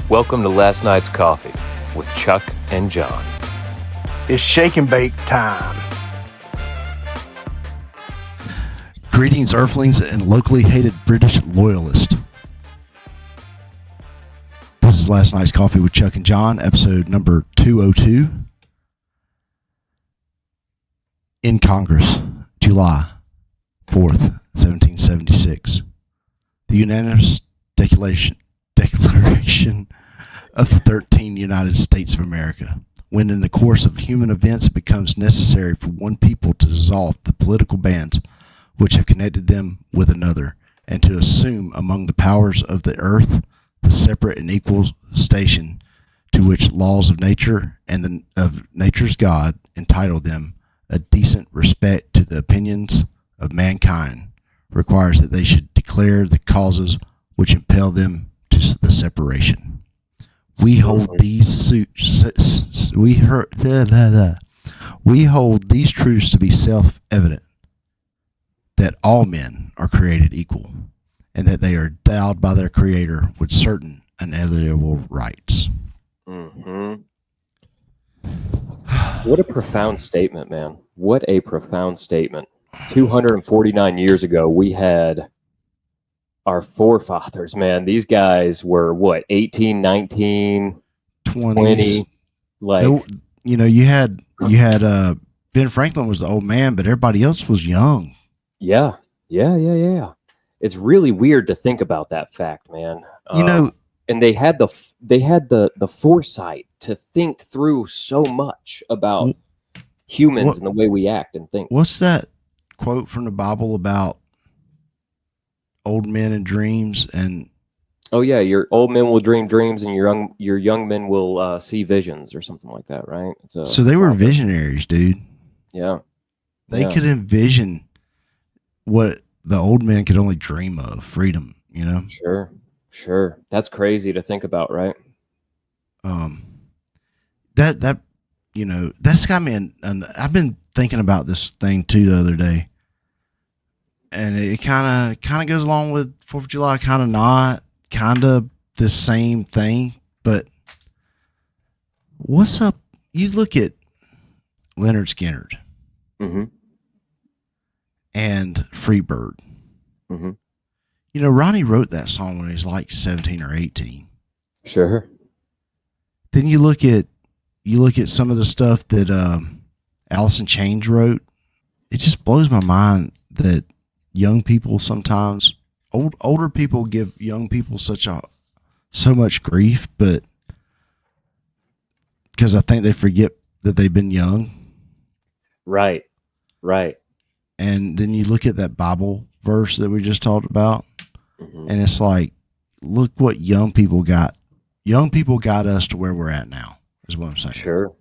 Welcome to Last Night's Coffee with Chuck and Jon. It's shake and bake time. Greetings, Earthlings and locally hated British loyalists. This is Last Night's Coffee with Chuck and Jon, episode number 202. In Congress, July 4th, 1776. The unanimous declaration of the 13 United States of America. When in the course of human events it becomes necessary for one people to dissolve the political bands which have connected them with another, and to assume among the powers of the earth the separate and equal station to which laws of nature and of nature's God entitle them, a decent respect to the opinions of mankind requires that they should declare the causes which impel them to the separation. We hold these we hold these truths to be self-evident, that all men are created equal, and that they are endowed by their Creator with certain unalienable rights. Mm-hmm. What a profound statement, man. What a profound statement. 249 years ago, we had our forefathers, man. These guys were, what, 18, 19, 20? Like, you know, you had Ben Franklin was the old man, but everybody else was young. Yeah. It's really weird to think about that fact, man. And they had the foresight to think through so much about humans and the way we act and think. What's that quote from the Bible about old men and dreams? And oh yeah, your old men will dream dreams, and your young men will see visions, or something like that, right? So they were visionaries, dude. Yeah, they could envision what the old men could only dream of, freedom, you know? Sure. That's crazy to think about, right? That you know, that's got me, and I've been thinking about this thing too the other day, and it kind of goes along with 4th of July, kind of not, kind of the same thing, but what's up? You look at Leonard Skinner. Mm-hmm. And Freebird. Mm-hmm. You know, Ronnie wrote that song when he was like 17 or 18. Sure. Then you look at some of the stuff that Alice in Chains wrote. It just blows my mind that young people sometimes, older people give young people so much grief, but because I think they forget that they've been young. Right. And then you look at that Bible verse that we just talked about, and it's like, look what young people got. Young people got us to where we're at now, is what I'm saying. Sure.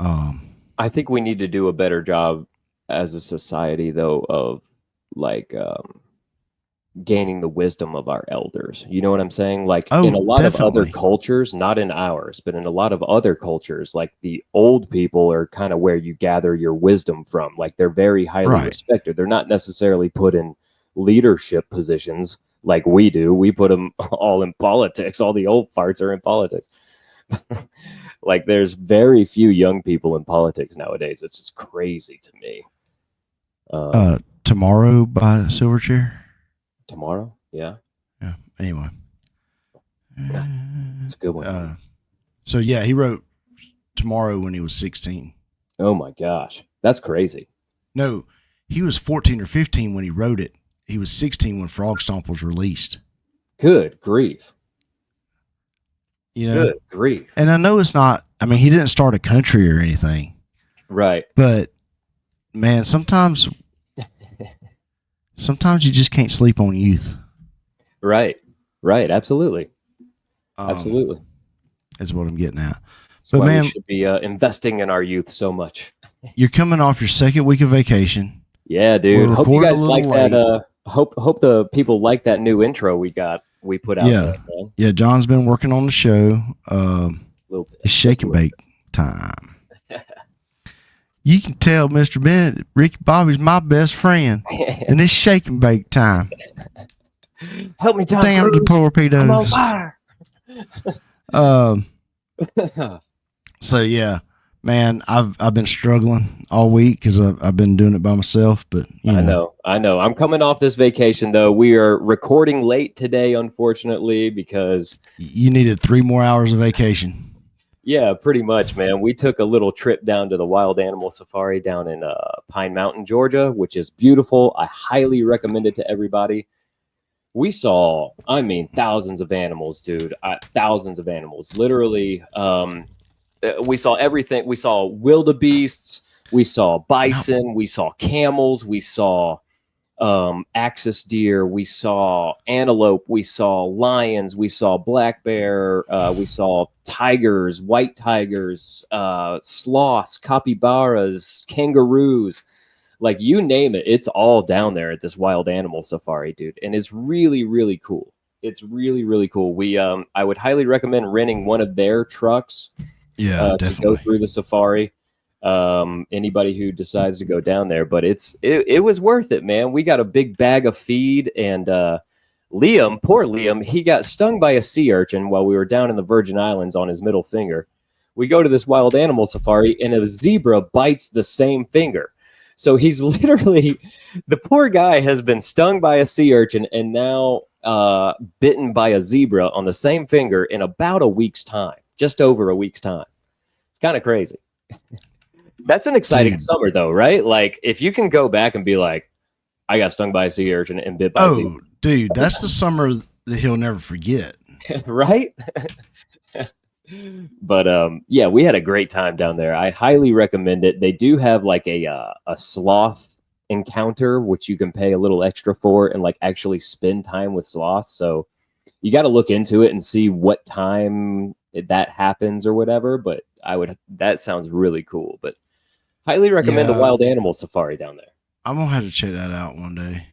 I think we need to do a better job as a society, though, of like gaining the wisdom of our elders. You know what I'm saying? Like in a lot of other cultures, not in ours, but in a lot of other cultures, like the old people are kind of where you gather your wisdom from. Like they're very highly respected. They're not necessarily put in leadership positions like we do. We put them all in politics. All the old farts are in politics. Like there's very few young people in politics nowadays. It's just crazy to me. Tomorrow by Silverchair. Tomorrow? Yeah. Anyway. It's a good one. So yeah, he wrote Tomorrow when he was 16. Oh my gosh. That's crazy. No, he was 14 or 15 when he wrote it. He was 16 when Frog Stomp was released. Good grief. You know? Good grief. And I know it's not, I mean, he didn't start a country or anything. Right. But man, sometimes you just can't sleep on youth. Right. Absolutely. Absolutely. Is what I'm getting at. That's why man, we should be investing in our youth so much. You're coming off your second week of vacation. Yeah, dude. Hope you guys like that. Hope the people like that new intro we put out. Yeah. There, yeah. John's been working on the show. It's shake and bake time. You can tell Mr. Bennett, Ricky Bobby's my best friend, and it's shake and bake time. Help me, Tom Damn Cruise. the torpedoes. I'm on fire. So yeah, man, I've been struggling all week because I've been doing it by myself. But I know. I'm coming off this vacation though. We are recording late today, unfortunately, because you needed 3 more hours of vacation. Yeah, pretty much, man. We took a little trip down to the wild animal safari down in Pine Mountain, Georgia, which is beautiful. I highly recommend it to everybody. We saw, thousands of animals, dude. Thousands of animals. Literally, we saw everything. We saw wildebeests. We saw bison. We saw camels. We saw axis deer, we saw antelope, we saw lions, we saw black bear, we saw tigers, white tigers, sloths, capybaras, kangaroos, like you name it, it's all down there at this wild animal safari, dude, and it's really, really cool. It's really, really cool. We I would highly recommend renting one of their trucks to go through the safari. Anybody who decides to go down there, but it was worth it, man. We got a big bag of feed, and Liam, poor Liam, he got stung by a sea urchin while we were down in the Virgin Islands on his middle finger. We go to this wild animal safari, and a zebra bites the same finger. So he's literally, the poor guy has been stung by a sea urchin and now bitten by a zebra on the same finger in about a week's time, just over a week's time. It's kind of crazy. That's an exciting summer, though, right? Like, if you can go back and be like, I got stung by a sea urchin and bit by a zebra. Oh, dude, that's the summer that he'll never forget. Right? But, yeah, we had a great time down there. I highly recommend it. They do have, like, a sloth encounter, which you can pay a little extra for and, like, actually spend time with sloths. So you got to look into it and see what time that happens or whatever. But that sounds really cool. But highly recommend the wild animal safari down there. I'm gonna have to check that out one day.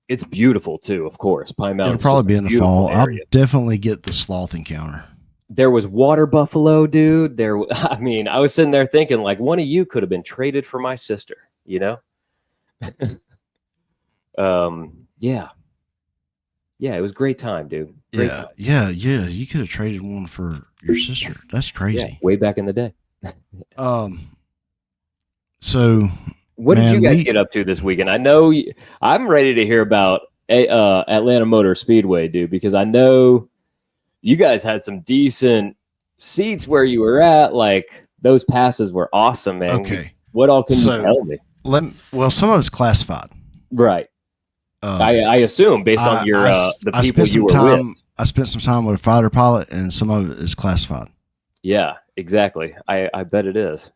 It's beautiful too, of course. Pine Mountain. It'll probably be in the fall. I'll definitely get the sloth encounter. There was water buffalo, dude. I was sitting there thinking, like, one of you could have been traded for my sister, you know? Yeah. Yeah, it was a great time, dude. Great time. Yeah. You could have traded one for your sister. That's crazy. Yeah, way back in the day. So what did you guys get up to this weekend? I know I'm ready to hear about Atlanta Motor Speedway, dude, because I know you guys had some decent seats where you were at. Like, those passes were awesome, man. Okay. What all can you tell me? Well, some of it's classified. Right. I assume based on your the people you were with. I spent some time with a fighter pilot, and some of it is classified. Yeah, exactly. I bet it is.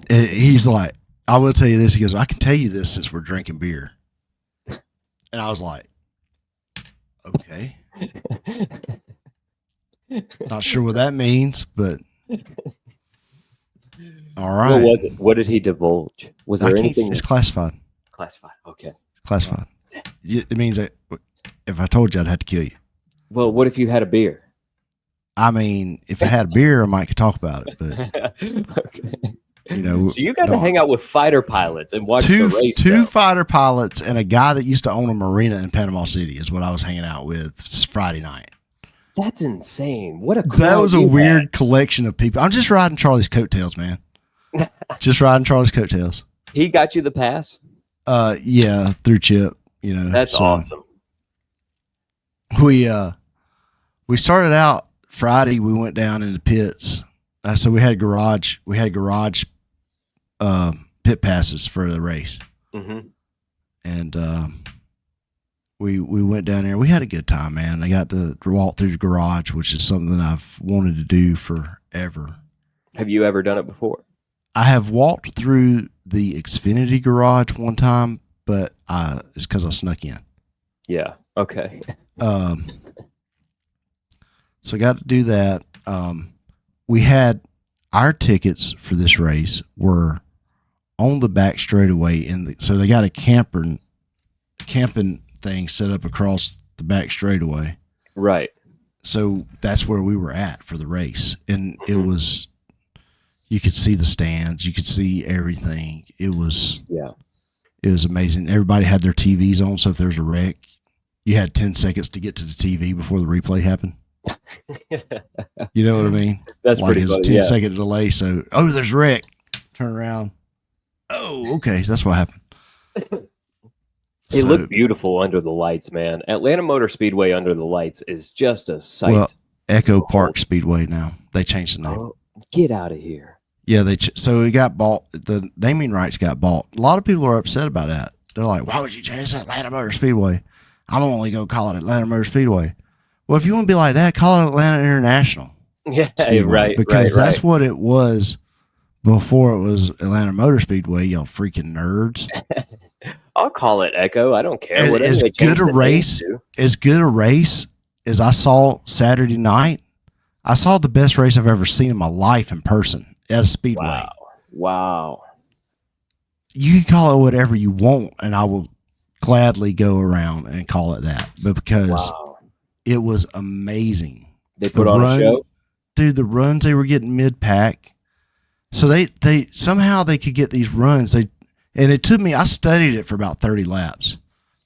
He's like, I will tell you this. He goes, I can tell you this since we're drinking beer. And I was like, okay. Not sure what that means, but all right. What was it? What did he divulge? Was there anything? It's classified. Classified. Okay. Classified. It means that if I told you, I'd have to kill you. Well, what if you had a beer? I mean, if I had a beer, I might talk about it, but okay. You know, so you got to hang out with fighter pilots and watch the race. Two fighter pilots and a guy that used to own a marina in Panama City is what I was hanging out with Friday night. That's insane. What a that was a weird collection of people. I'm just riding Charlie's coattails, man. Just riding Charlie's coattails. He got you the pass? Yeah, through Chip. You know, that's awesome. We started out Friday. We went down in the pits. So we had garage pit passes for the race. Mm-hmm. And we went down there. We had a good time, man. I got to walk through the garage, which is something I've wanted to do forever. Have you ever done it before? I have walked through the Xfinity garage one time, but it's because I snuck in. Yeah. Okay. So I got to do that. We had our tickets for this race were on the back straightaway so they got a camping thing set up across the back straightaway. Right. So that's where we were at for the race. And it was, you could see the stands, you could see everything. It was amazing. Everybody had their TVs on. So if there's a wreck, you had 10 seconds to get to the TV before the replay happened. You know what I mean? That's like pretty funny. 10-second delay. So, there's a wreck. Turn around. Oh, okay. That's what happened. It looked beautiful under the lights, man. Atlanta Motor Speedway under the lights is just a sight. Well, Echo Park Speedway now. They changed the name. Oh, get out of here. Yeah, so it got bought. The naming rights got bought. A lot of people are upset about that. They're like, why would you change Atlanta Motor Speedway? I'm only going to call it Atlanta Motor Speedway. Well, if you want to be like that, call it Atlanta International. Yeah, Speedway, right. Because that's what it was before it was Atlanta Motor Speedway, y'all freaking nerds. I'll call it Echo. I don't care. As good a race as I saw Saturday night, I saw the best race I've ever seen in my life in person at a speedway. Wow. You can call it whatever you want, and I will gladly go around and call it that. But because it was amazing. They put on a show? Dude, the runs they were getting mid-pack. So they somehow they could get these runs. And it took me, I studied it for about 30 laps,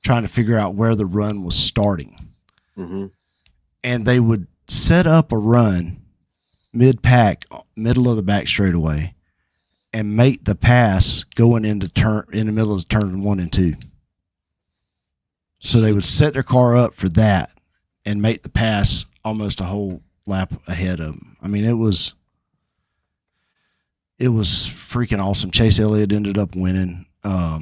trying to figure out where the run was starting. Mm-hmm. And they would set up a run mid-pack, middle of the back straightaway, and make the pass going in the middle of turn 1 and 2. So they would set their car up for that and make the pass almost a whole lap ahead of them. I mean, it was freaking awesome. Chase Elliott ended up winning. My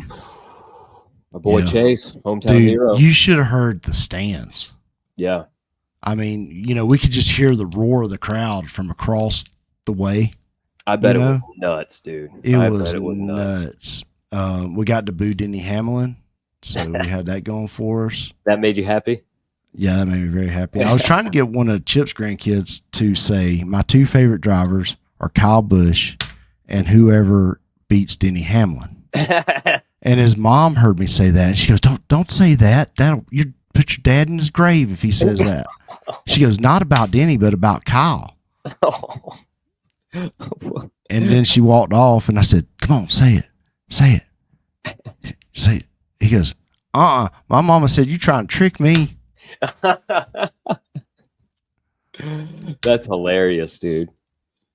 boy Chase, hometown hero. You should have heard the stands. Yeah. I mean, we could just hear the roar of the crowd from across the way. I bet it was nuts, dude. It was nuts. We got to boo Denny Hamlin, so we had that going for us. That made you happy? Yeah, that made me very happy. I was trying to get one of Chip's grandkids to say my 2 favorite drivers are Kyle Busch and whoever beats Denny Hamlin. And his mom heard me say that, and she goes, "Don't say that. You put your dad in his grave if he says that." She goes, "Not about Denny, but about Kyle." And then she walked off, and I said, "Come on, say it. Say it. Say it." He goes, My mama said, "You trying to trick me." That's hilarious, dude.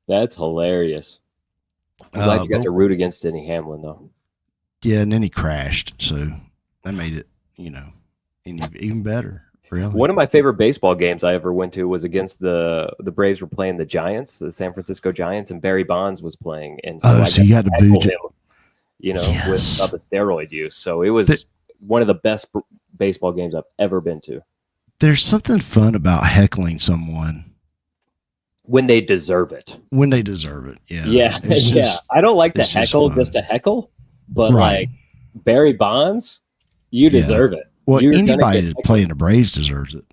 That's hilarious. I'm glad you got to root against Denny Hamlin, though. Yeah, and then he crashed, so that made it, even better. Really, one of my favorite baseball games I ever went to was against the Braves were playing the Giants, the San Francisco Giants, and Barry Bonds was playing, and so you got to boo him, with the steroid use. So it was one of the best baseball games I've ever been to. There's something fun about heckling someone when they deserve it. Yeah. I don't like to heckle just to heckle, but like Barry Bonds, you deserve it. Well, anybody that play in the Braves deserves it.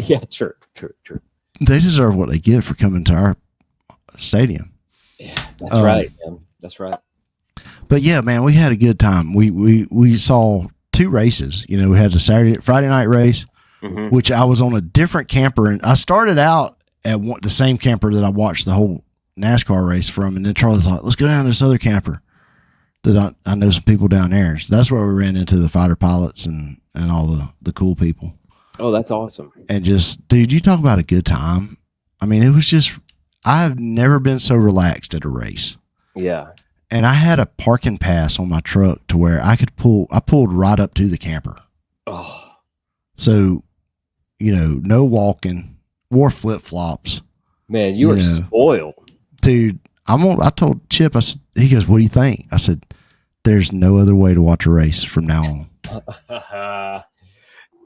Yeah, true. They deserve what they get for coming to our stadium. Yeah, that's right, man. That's right. But yeah, man, we had a good time. We saw 2 races. We had the Friday night race, which I was on a different camper, and I started out at the same camper that I watched the whole NASCAR race from, and then Charlie's like, "Let's go down to this other camper that I know some people down there." So that's where we ran into the fighter pilots and all the cool people. Oh, that's awesome. And just, dude, you talk about a good time. I mean, it was just, I've never been so relaxed at a race. Yeah. And I had a parking pass on my truck to where I pulled right up to the camper. Oh. So, no walking, wore flip-flops. Man, you were spoiled. Dude, I told Chip, he goes, "What do you think?" I said, "There's no other way to watch a race from now on."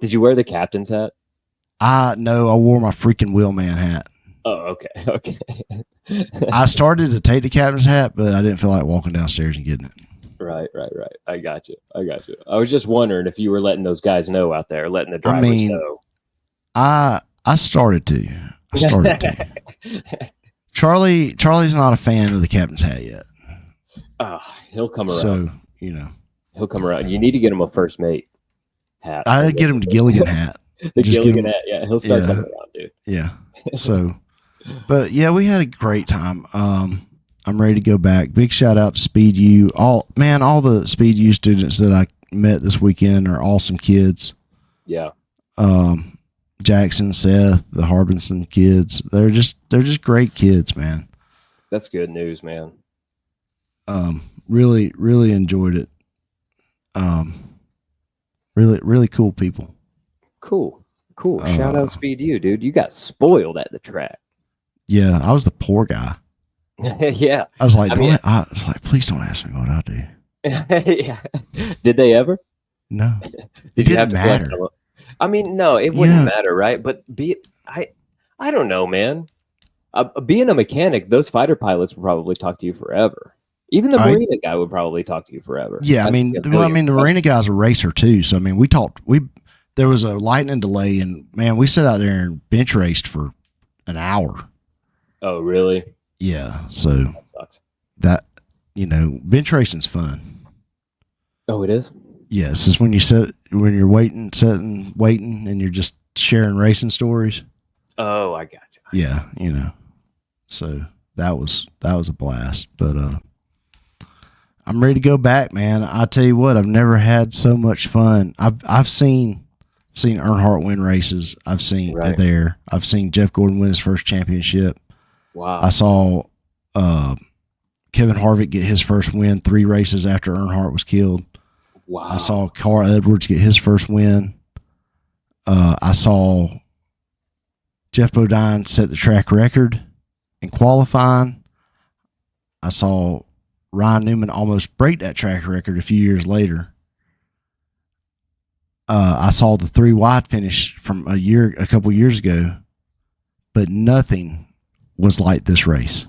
Did you wear the captain's hat? No, I wore my freaking wheelman hat. Oh, okay. I started to take the captain's hat, but I didn't feel like walking downstairs and getting it. Right. I got you. I was just wondering if you were letting those guys know out there, letting the drivers know. I started to. Charlie's not a fan of the captain's hat yet. He'll come around. So, he'll come around. You need to get him a first mate hat. I'd get him the Gilligan hat. The Gilligan hat, yeah. He'll start coming around, dude. Yeah. So, but yeah, we had a great time. I'm ready to go back. Big shout out to Speed U. All the Speed U students that I met this weekend are awesome kids. Yeah. Jackson, Seth, the Harbinson kids. They're just great kids, man. That's good news, man. Really, really enjoyed it. Really, really cool people. Cool. Shout out Speed you, dude. You got spoiled at the track. Yeah, I was the poor guy. Yeah. I was like, please don't ask me what I do. Yeah. Did they ever? No. Did you have to matter. I mean, no, it wouldn't matter, right? But I don't know, man. Being a mechanic, those fighter pilots would probably talk to you forever. Even the Marina guy would probably talk to you forever. Yeah, the Marina guy's a racer too. So I mean, there was a lightning delay, and man, we sat out there and bench raced for an hour. Oh, really? Yeah. So that sucks. Bench racing's fun. Oh, it is? Yes, it's when you're waiting, and you're just sharing racing stories. Oh, I got you. Yeah, So that was a blast. But I'm ready to go back, man. I tell you what, I've never had so much fun. I've seen Earnhardt win races. I've seen I've seen Jeff Gordon win his first championship. Wow. I saw Kevin Harvick get his first win 3 races after Earnhardt was killed. Wow. I saw Carl Edwards get his first win. I saw Jeff Bodine set the track record in qualifying. I saw Ryan Newman almost break that track record a few years later. I saw the 3 wide finish from a couple years ago, but nothing was like this race.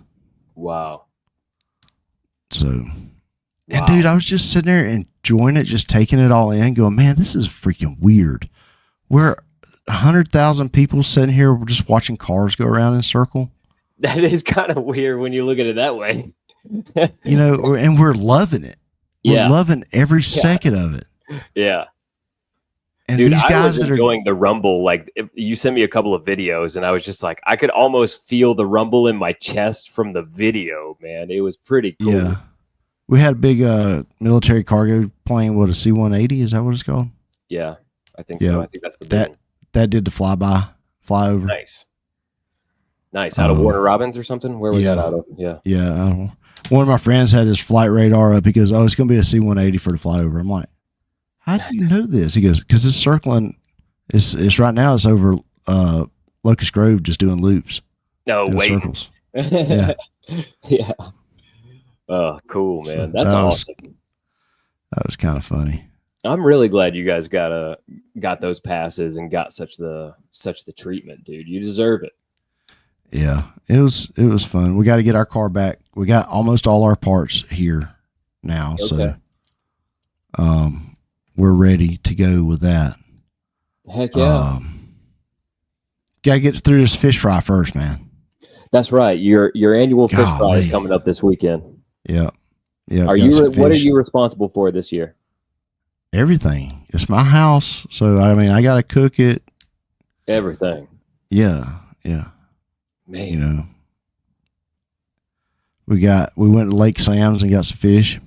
Wow. So, and dude, I was just sitting there enjoying it, just taking it all in, going, man, this is freaking weird. We're 100,000 people sitting here just watching cars go around in a circle. That is kind of weird when you look at it that way. And we're loving it. We're loving every second of it. Yeah. And dude, these guys I was enjoying the rumble. Like, if you sent me a couple of videos, and I was just like, I could almost feel the rumble in my chest from the video, man. It was pretty cool. Yeah. We had a big military cargo plane, a C-180, is that what it's called? Yeah, I think so. I think that's the big one. That did the flyover. Nice. Out of Warner Robins or something? Where was that out of? Yeah. Yeah. One of my friends had his flight radar up. He goes, oh, it's going to be a C-180 for the flyover. I'm like, how do you know this? He goes, because it's circling. It's right now. It's over Locust Grove, just doing loops. No, wait. Circles. Yeah. Yeah. Oh, cool, man. That's awesome. That was kind of funny. I'm really glad you guys got those passes and got such the treatment, dude. You deserve it. Yeah, it was fun. We got to get our car back. We got almost all our parts here now, so we're ready to go with that. Heck yeah. Got to get through this fish fry first, man. That's right. Your annual fish fry is coming up this weekend. Yeah. What are you responsible for this year? Everything. It's my house, so I mean, I got to cook it. Everything. Yeah. Man. We went to Lake Sam's and got some fish.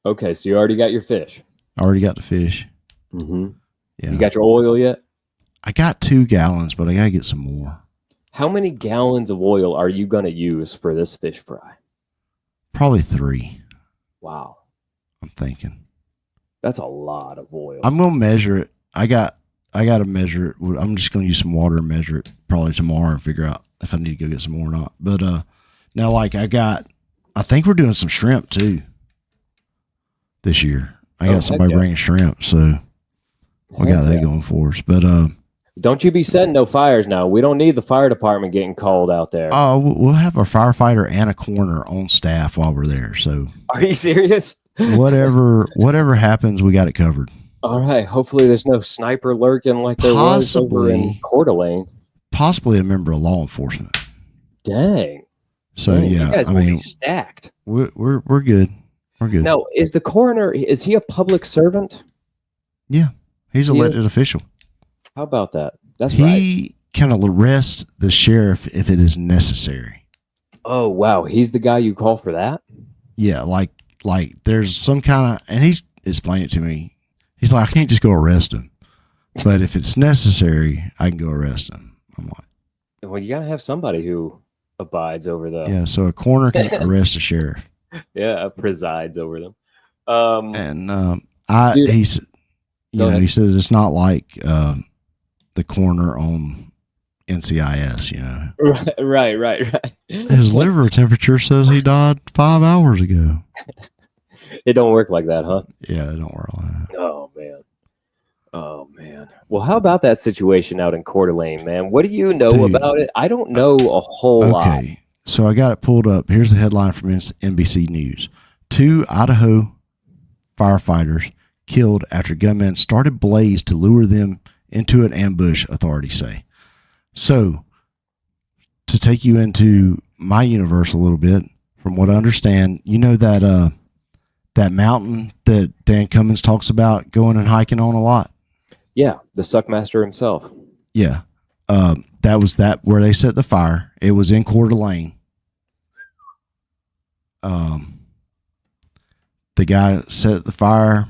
Okay, so you already got your fish. I already got the fish. Mm-hmm. Yeah. You got your oil yet? I got 2 gallons, but I got to get some more. How many gallons of oil are you going to use for this fish fry? Probably 3. Wow. I'm thinking. That's a lot of oil. I'm going to measure it. I got to measure it. I'm just going to use some water and measure it probably tomorrow and figure out if I need to go get some more or not. But now, like, I think we're doing some shrimp too this year. I got somebody bringing shrimp, so we got that going for us. But don't you be setting no fires now. We don't need the fire department getting called out there. Oh, we'll have a firefighter and a coroner on staff while we're there. So, are you serious? whatever happens, we got it covered. All right. Hopefully, there's no sniper lurking like there was over in Coeur d'Alene. Possibly a member of law enforcement. Dang. So yeah, you guys will be stacked. We're good. We're good. Now, is the coroner? Is he a public servant? Yeah, he's an elected official. How about that? That's right. He can arrest the sheriff if it is necessary. Oh wow, he's the guy you call for that? Yeah, like there's some kind of, and he's explained it to me. He's like, I can't just go arrest him. But if it's necessary, I can go arrest him. I'm like, well, you gotta have somebody who abides over the. yeah. So a coroner can arrest a sheriff. Yeah, presides over them. And dude, he said it's not like the coroner on NCIS. Right. His liver temperature says he died 5 hours ago. It don't work like that, huh? Yeah, it don't work like that. Oh man. Well, how about that situation out in Coeur d'Alene, man? What do you know about it? I don't know a whole lot. Okay, so I got it pulled up. Here's the headline from NBC News: 2 Idaho firefighters killed after gunmen started blaze to lure them into an ambush, authorities say. So, to take you into my universe a little bit, from what I understand, you know that that mountain that Dan Cummins talks about going and hiking on a lot? Yeah, the Suckmaster himself. Yeah. That was where they set the fire. It was in Coeur d'Alene. The guy set the fire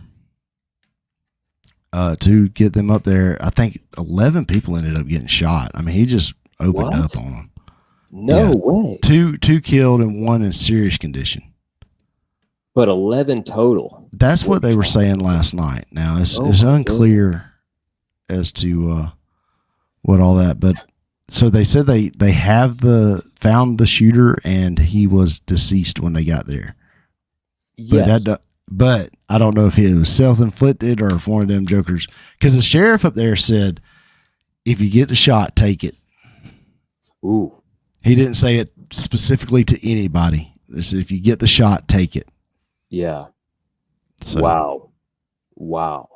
to get them up there. I think 11 people ended up getting shot. I mean, he just opened up on them. No way. Two killed and 1 in serious condition. But 11 total. That's what they were saying last night. Now it's unclear as to what all that, but so they said they have found the shooter and he was deceased when they got there. Yes. But I don't know if it was self-inflicted or if one of them jokers, because the sheriff up there said, if you get the shot, take it. Ooh. He didn't say it specifically to anybody. He said, if you get the shot, take it. Yeah. So, Wow.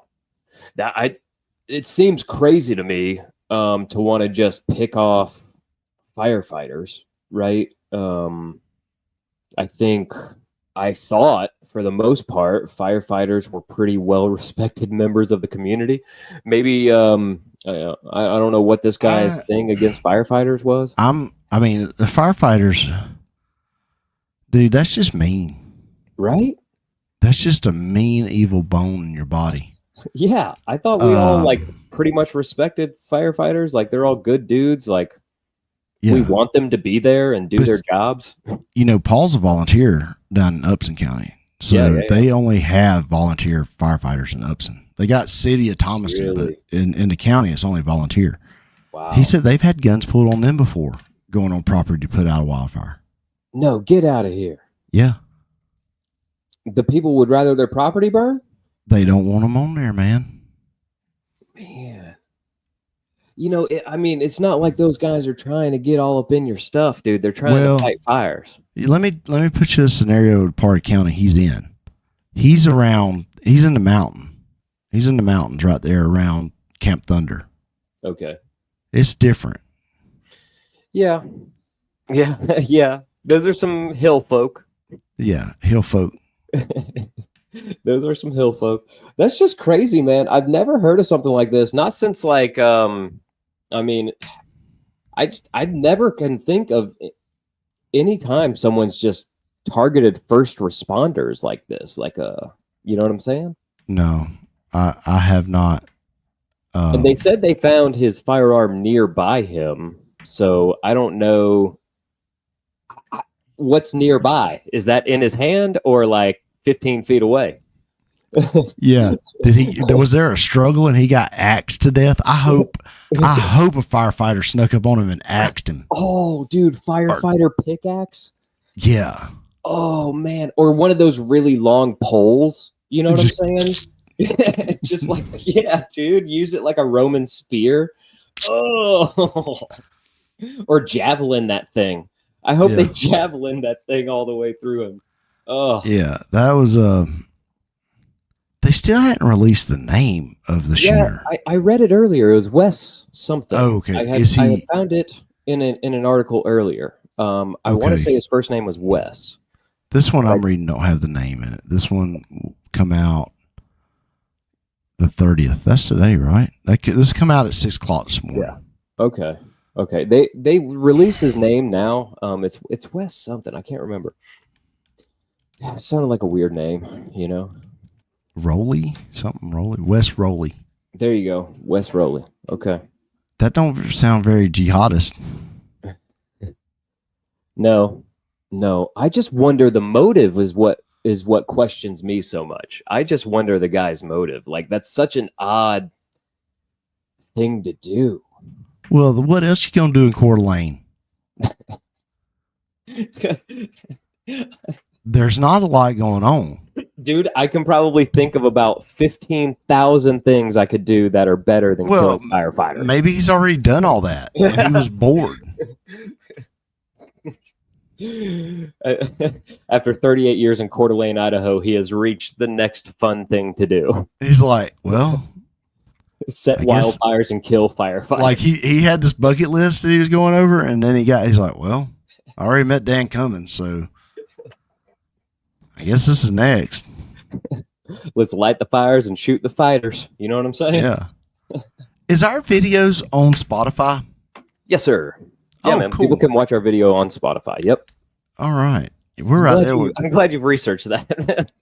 It seems crazy to me to want to just pick off firefighters, right? I thought for the most part firefighters were pretty well respected members of the community. Maybe I don't know what this guy's thing against firefighters was. I mean, the firefighters, dude, that's just mean. Right? That's just a mean, evil bone in your body. Yeah, I thought we all pretty much respected firefighters. Like they're all good dudes. Like we want them to be there and do their jobs. You know, Paul's a volunteer down in Upson County, so they only have volunteer firefighters in Upson. They got city of Thomaston, but in the county, it's only volunteer. Wow. He said they've had guns pulled on them before going on property to put out a wildfire. No, get out of here. Yeah. The people would rather their property burn? They don't want them on there, man. Man. You know, it's not like those guys are trying to get all up in your stuff, dude. They're trying to fight fires. Let me put you a scenario of part of county he's in. He's in the mountain. He's in the mountains right there around Camp Thunder. Okay. It's different. Yeah. Yeah. Those are some hill folk. Yeah, hill folk. Those are some hill folk. That's just crazy, man. I've never heard of something like this. Not since I never can think of any time someone's just targeted first responders like this. You know what I'm saying? No, I have not. And they said they found his firearm nearby him. So I don't know what's nearby. Is that in his hand or 15 feet away? Yeah. Was there a struggle and he got axed to death? I hope a firefighter snuck up on him and axed him. Oh, dude, firefighter pickaxe? Yeah. Oh, man. Or one of those really long poles. You know what I'm saying? Just dude, use it like a Roman spear. Oh. Or javelin that thing. I hope they javelin that thing all the way through him. Oh. Yeah, that was they still hadn't released the name of the shooter. I read it earlier. It was Wes something. Oh, okay. I had found it in an article earlier. I want to say his first name was Wes. This one I'm reading don't have the name in it. This one will come out the 30th. That's today, right? This come out at 6 o'clock this morning. Yeah. Okay. They released his name now. It's Wes something. I can't remember. It sounded like a weird name, you know. Rowley? Something Rowley. Wes Rowley. There you go. Wes Rowley. Okay. That don't sound very jihadist. No. No. I just wonder the motive is what questions me so much. I just wonder the guy's motive. Like that's such an odd thing to do. Well, what else you gonna do in Coeur d'Alene? There's not a lot going on. Dude, I can probably think of about 15,000 things I could do that are better than killing firefighters. Maybe he's already done all that and he was bored. After 38 years in Coeur d'Alene, Idaho, he has reached the next fun thing to do. He's like, well, set wildfires and kill firefighters. Like he had this bucket list that he was going over, and then he's like, well, I already met Dan Cummins, so I guess this is next. Let's light the fires and shoot the fighters. You know what I'm saying? Yeah. Is our videos on Spotify? Yes, sir. Yeah, man. Cool. People can watch our video on Spotify. Yep. All right. We're right there. I'm glad you've researched that.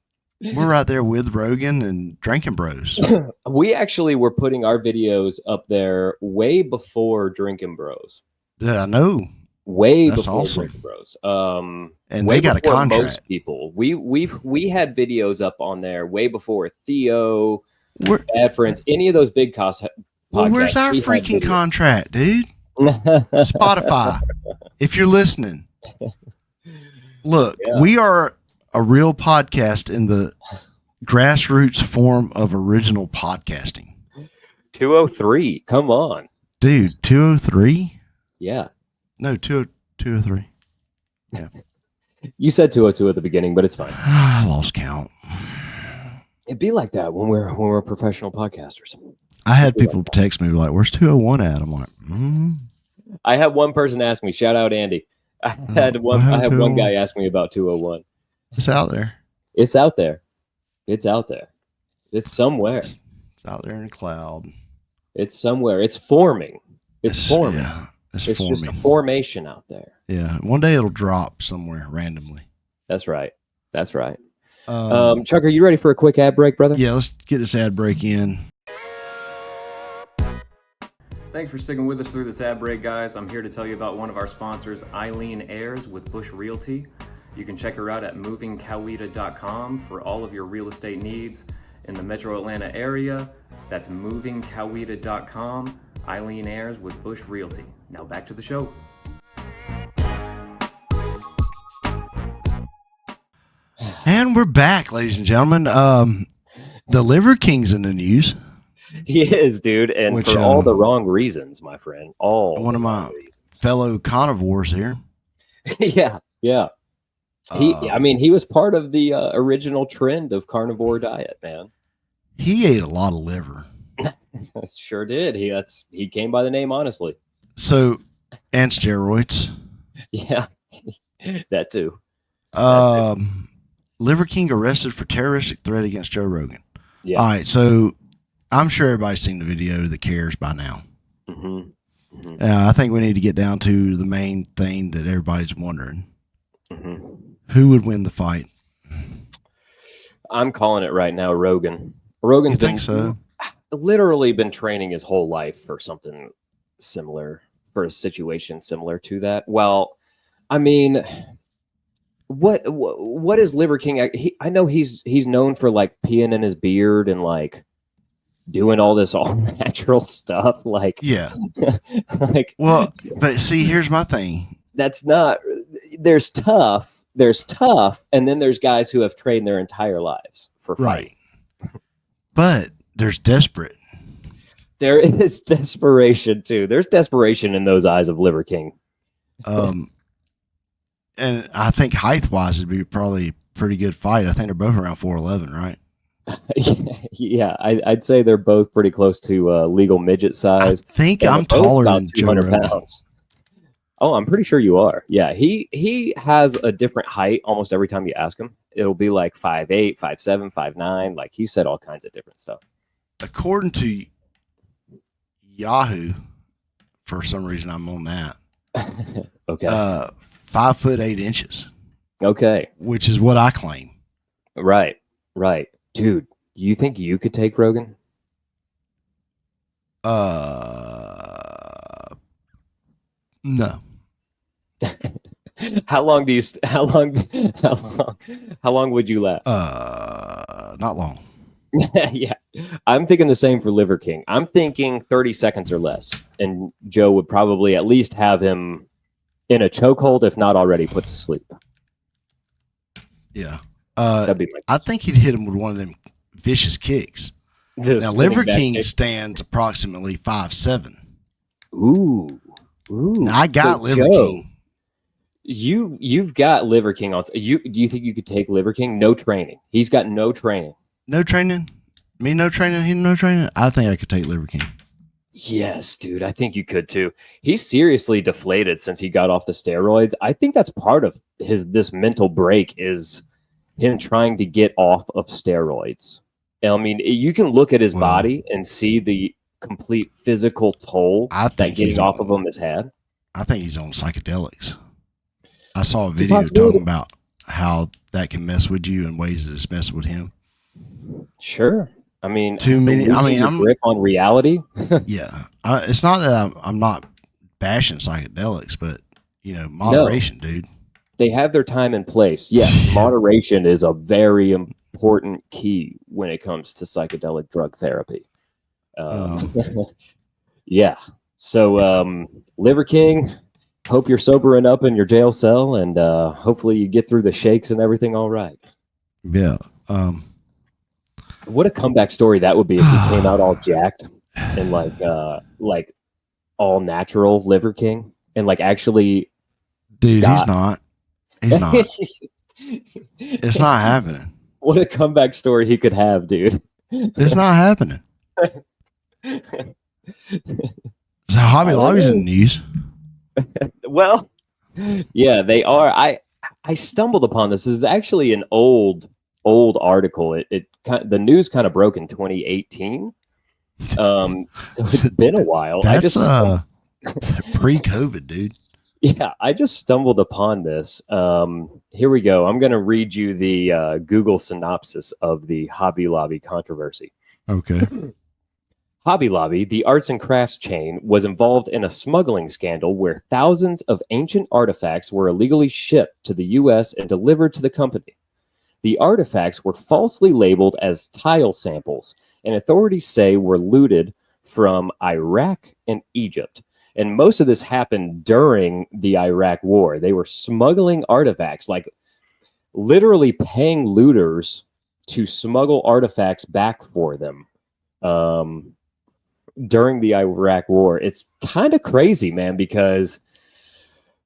We're right there with Rogan and Drinking Bros. We actually were putting our videos up there way before Drinking Bros. Yeah, I know. That's before awesome. Drinking Bros. And they got a contract. Most people. We had videos up on there way before Theo, Bad Friends, any of those big cost. Well, where's our freaking contract, dude? Spotify. If you're listening, look, we are a real podcast in the grassroots form of original podcasting. 203. Come on. Dude, 203? Yeah. No, 203. Yeah. You said 202 at the beginning, but it's fine. I lost count. It'd be like that when we're professional podcasters. I had people text me like, where's 201 at? I'm like, I had one person ask me, shout out Andy. I had one guy ask me about 201. It's out there. It's out there. It's out there. It's somewhere. It's out there in the cloud. It's somewhere. It's forming. It's forming. Yeah, it's forming. Just a formation out there. Yeah. One day it'll drop somewhere randomly. That's right. That's right. Chuck, are you ready for a quick ad break, brother? Yeah, let's get this ad break in. Thanks for sticking with us through this ad break, guys. I'm here to tell you about one of our sponsors, Eileen Ayers with Bush Realty. You can check her out at movingcoweta.com for all of your real estate needs in the metro Atlanta area. That's movingcoweta.com. Eileen Ayers with Bush Realty. Now back to the show. And we're back, ladies and gentlemen. The Liver King's in the news. He is, dude, and for all the wrong reasons, my friend. One of my fellow carnivores here. Yeah. He was part of the original trend of carnivore diet, man. He ate a lot of liver. Sure did. He came by the name, honestly. So, and steroids. Yeah, that too. Liver King arrested for terroristic threat against Joe Rogan. Yeah. All right, so I'm sure everybody's seen the video that cares by now. Mm-hmm. Mm-hmm. I think we need to get down to the main thing that everybody's wondering. Mm-hmm. Who would win the fight? I'm calling it right now, Rogan. Rogan's literally been training his whole life for something similar, for a situation similar to that. Well, I mean, what is Liver King? I know he's known for like peeing in his beard and like doing all this all natural stuff. Like, yeah, like, well, but see, here's my thing. That's not. There's tough, and then there's guys who have trained their entire lives for fighting. Right. But there's desperate. There is desperation too. There's desperation in those eyes of Liver King. And I think height-wise, it'd be probably a pretty good fight. I think they're both around 4'11", right? Yeah, I'd say they're both pretty close to legal midget size. I think I'm taller than 200 pounds. Oh, I'm pretty sure you are. Yeah, he has a different height almost every time you ask him. It'll be like 5'8", 5'7", 5'9". Like he said all kinds of different stuff. According to Yahoo, for some reason I'm on that. Okay. 5'8". Okay. Which is what I claim. Right. Dude, you think you could take Rogan? No. How long do you? How long? How long? How long would you last? Not long. Yeah, I'm thinking the same for Liver King. I'm thinking 30 seconds or less, and Joe would probably at least have him in a chokehold, if not already put to sleep. Yeah. That'd be my I think he'd hit him with one of them vicious kicks. Now, Liver King stands approximately 5'7". Ooh. Now, I got So, Liver Joe, King. You've got Liver King on. Do you think you could take Liver King? No training. He's got no training. No training? Me no training, he no training? I think I could take Liver King. Yes, dude. I think you could too. He's seriously deflated since he got off the steroids. I think that's part of this mental break is him trying to get off of steroids. I mean, you can look at his body and see the complete physical toll that getting off of him has had. I think he's on psychedelics. I saw a video talking about how that can mess with you in ways that it's messed with him. Sure. I mean, I'm grip on reality. Yeah. It's not that I'm not bashing psychedelics, but, moderation, dude. They have their time and place. Yes, moderation is a very important key when it comes to psychedelic drug therapy. Yeah. So, Liver King, hope you're sobering up in your jail cell, and hopefully you get through the shakes and everything all right. Yeah. What a comeback story that would be if he came out all jacked and like all natural Liver King and like actually. Dude, he's not. He's not. It's not happening. What a comeback story he could have, dude. It's not happening. So Hobby Lobby's in the news. Well, yeah, they are. I stumbled upon this. This is actually an old article. The news kind of broke in 2018. So it's been a while. That's pre-COVID, dude. Yeah, I just stumbled upon this. Here we go. I'm going to read you the Google synopsis of the Hobby Lobby controversy. Okay. Hobby Lobby, the arts and crafts chain, was involved in a smuggling scandal where thousands of ancient artifacts were illegally shipped to the U.S. and delivered to the company. The artifacts were falsely labeled as tile samples, and authorities say were looted from Iraq and Egypt. And most of this happened during the Iraq War. They were smuggling artifacts, like literally paying looters to smuggle artifacts back for them during the Iraq War. It's kind of crazy, man, because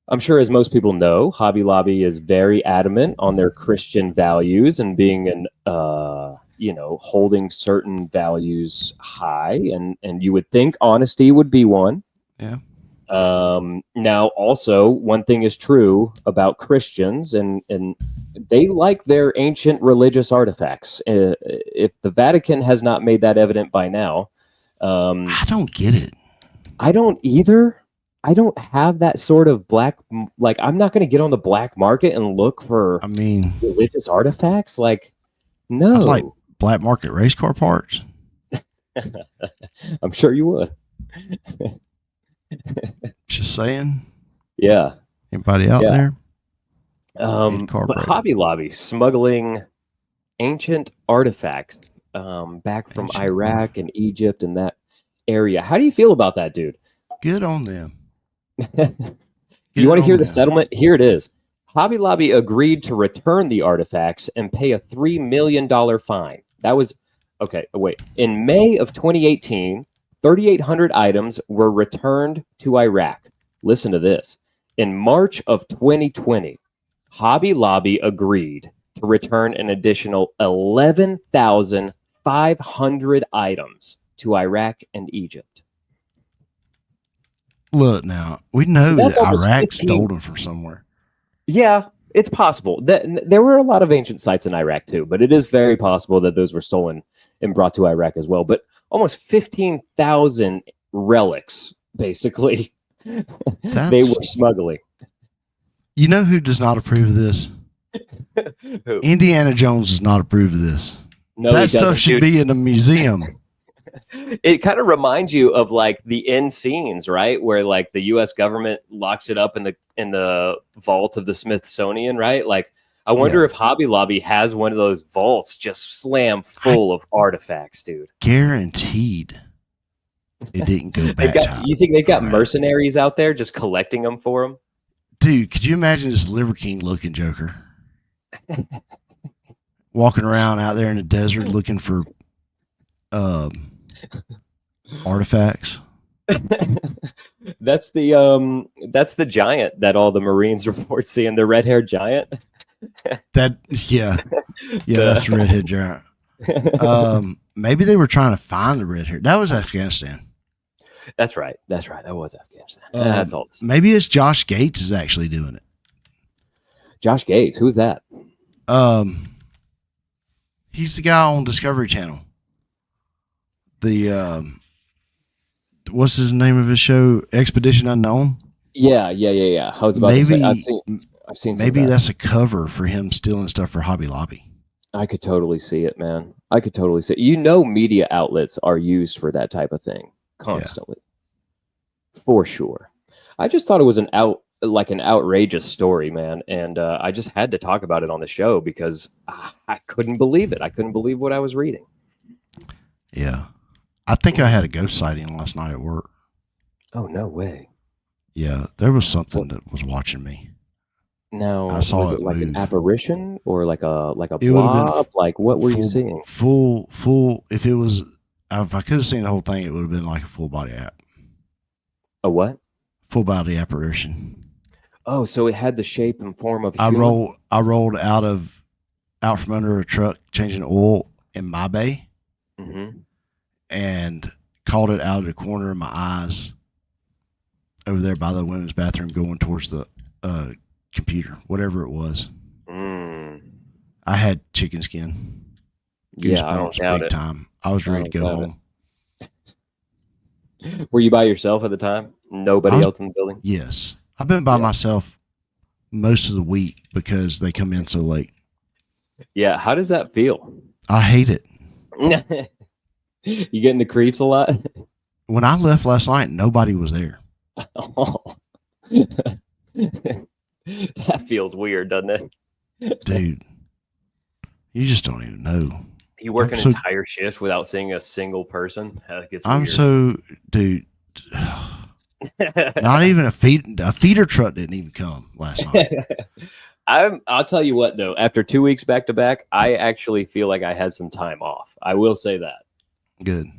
I'm sure, as most people know, Hobby Lobby is very adamant on their Christian values and being holding certain values high. And you would think honesty would be one. Yeah. Now, also, one thing is true about Christians, and they like their ancient religious artifacts. If the Vatican has not made that evident by now, I don't get it. I don't either. I don't have that sort of I'm not going to get on the black market and look for, religious artifacts. Like, no. I'd like black market race car parts. I'm sure you would. Just saying. Yeah. Anybody out there? But Hobby Lobby smuggling ancient artifacts back from Iraq and Egypt and that area. How do you feel about that, dude? Good on them. You want to hear the settlement? Here it is. Hobby Lobby agreed to return the artifacts and pay a $3 million fine. That was okay. Wait, in May of 2018, 3,800 items were returned to Iraq. Listen to this. In March of 2020, Hobby Lobby agreed to return an additional 11,500 items to Iraq and Egypt. Look, now, we know that Iraq stole them from somewhere. Yeah, it's possible. There were a lot of ancient sites in Iraq too, but it is very possible that those were stolen and brought to Iraq as well. But almost 15,000 relics, basically, they were smuggling. You know who does not approve of this? Who? Indiana Jones does not approve of this. No, that stuff should be in a museum. It kind of reminds you of like the end scenes, right? Where like the US government locks it up in the vault of the Smithsonian, right? Like I wonder if Hobby Lobby has one of those vaults just slam full of artifacts, dude. Guaranteed it didn't go back. You think they've got mercenaries out there just collecting them for them? Dude, could you imagine this Liver King looking Joker walking around out there in the desert looking for artifacts? That's the giant that all the Marines report seeing, the red-haired giant. That's the red-haired giant. Maybe they were trying to find the red hair. That was Afghanistan. That's right. That was Afghanistan. That's all. Maybe it's Josh Gates is actually doing it. Josh Gates, who's that? He's the guy on Discovery Channel. The what's his name of his show? Expedition Unknown. Yeah. I was about to say I've seen. Maybe that's a cover for him stealing stuff for Hobby Lobby. I could totally see it, man. I could totally see it. You know, media outlets are used for that type of thing constantly, for sure. I just thought it was an outrageous story, man, and I just had to talk about it on the show because I couldn't believe it. I couldn't believe what I was reading. Yeah, I think I had a ghost sighting last night at work. Oh, no way. Yeah, there was something that was watching me. Now, I saw was it like an apparition or like a blob? Like, what were you seeing? Full. If I could have seen the whole thing, it would have been like a full body app. A what? Full body apparition. Oh, so it had the shape and form of a human? I rolled out from under a truck changing oil in my bay, and caught it out of the corner of my eyes over there by the women's bathroom going towards the computer, whatever it was. I had chicken skin. Yeah, I don't doubt big it. Time. I was ready to go home. Were you by yourself at the time? Nobody else in the building? Yes. I've been by myself most of the week because they come in so late. Yeah, how does that feel? I hate it. You getting the creeps a lot? When I left last night, nobody was there. Oh. That feels weird, doesn't it? Dude, you just don't even know. You work an entire shift without seeing a single person? That gets weird. Dude, not even a feeder truck didn't even come last night. I'll tell you what, though, after 2 weeks back to back, I actually feel like I had some time off. I will say that. Good.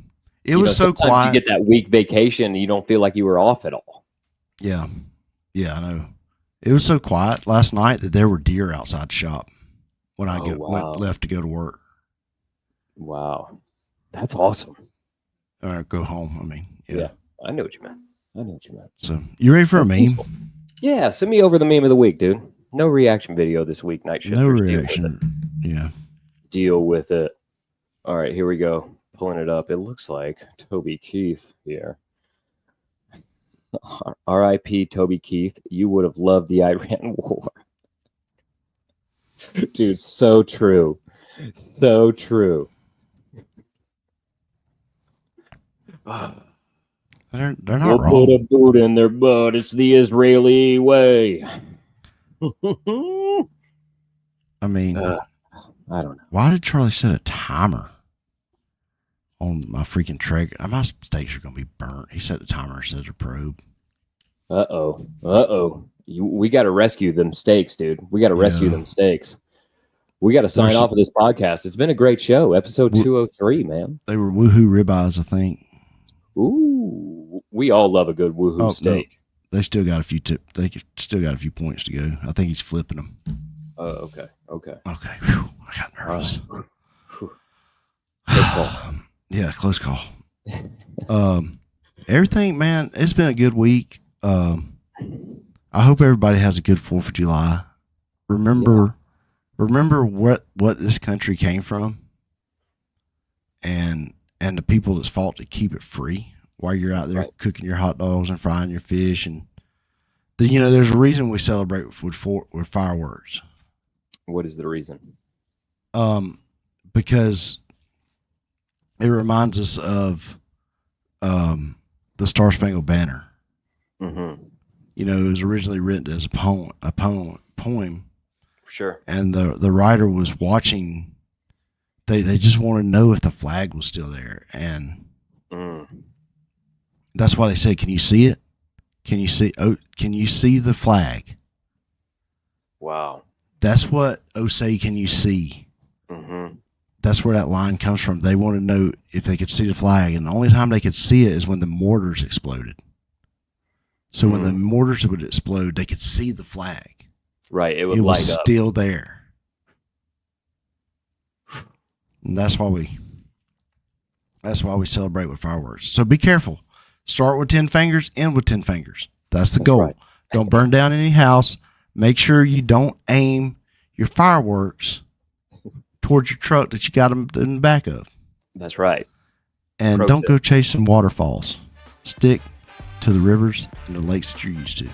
It was so quiet. You get that week vacation and you don't feel like you were off at all. Yeah. Yeah, I know. It was so quiet last night that there were deer outside the shop when I left to go to work. Wow. That's awesome. Or go home, I mean. Yeah. I know what you meant. So, you ready for a meme? Peaceful. Yeah, send me over the meme of the week, dude. No reaction video this week, Nightshifters. No reaction. Yeah. Deal with it. All right, here we go. Pulling it up. It looks like Toby Keith here. R.I.P. Toby Keith. You would have loved the Iran war. Dude, so true. So true. They're not wrong. Put a boot in their butt. It's the Israeli way. I mean, I don't know. Why did Charlie set a timer on my freaking Traeger? My steaks are going to be burnt. He set the timer instead of the probe. We got to rescue them steaks, dude. We got to rescue them steaks. We got to sign off of this podcast. It's been a great show. Episode 203, man. They were woohoo ribeyes, I think. Ooh, we all love a good woohoo steak. No, they still got a few still got a few points to go. I think he's flipping them. Oh, okay. Whew, I got nervous. Close call. Yeah, close call. Everything, man. It's been a good week. I hope everybody has a good 4th of July. Remember what this country came from, and the people that's fought to keep it free while you're out there cooking your hot dogs and frying your fish. And there's a reason we celebrate with fireworks. What is the reason? Because It reminds us of the Star Spangled Banner. Mm-hmm. You know, it was originally written as a poem. Sure. And the writer was watching. They just wanted to know if the flag was still there, and that's why they said, "Can you see it? Can you see? Oh, can you see the flag?" Wow. That's what "Oh Say, Can You See?" Mm-hmm. That's where that line comes from. They wanted to know if they could see the flag, and the only time they could see it is when the mortars exploded. So when the mortars would explode, they could see the flag. Right. It would It light was up. still there. And that's why we celebrate with fireworks. So be careful. Start with 10 fingers, end with 10 fingers. That's the goal. Right. Don't burn down any house. Make sure you don't aim your fireworks towards your truck that you got them in the back of. That's right. And don't go chasing waterfalls. Stick to the rivers and the lakes that you're used to.